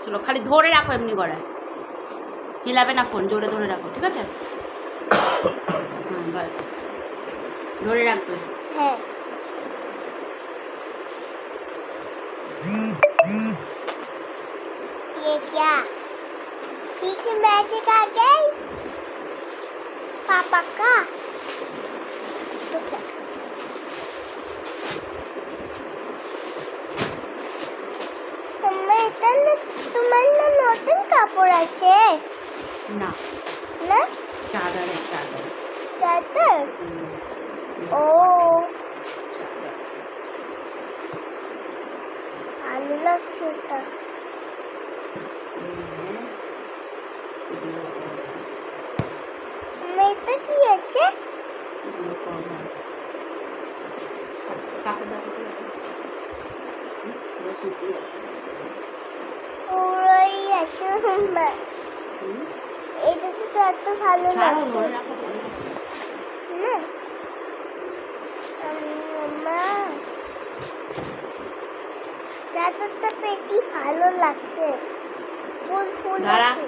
চলো খালি ধরে রাখো এমনি গড়ায়, হিলাবে না ফোন, জোরে ধরে রাখো, ঠিক আছে? বাস ধরে রাখবে। হ্যাঁ ये क्या पीछे मैजिक आ गई पापा का तो क्या তোমার না নতুন কাপড় আছে না না চাদর চাদর চাদর ও ভালো লাগছে ওটা মেয়েটা কি আছে ওরাই আছে এটা তো এত ভালো লাগছে না মা চাদরটা বেশি ভালো লাগছে ফুল ফুল আছে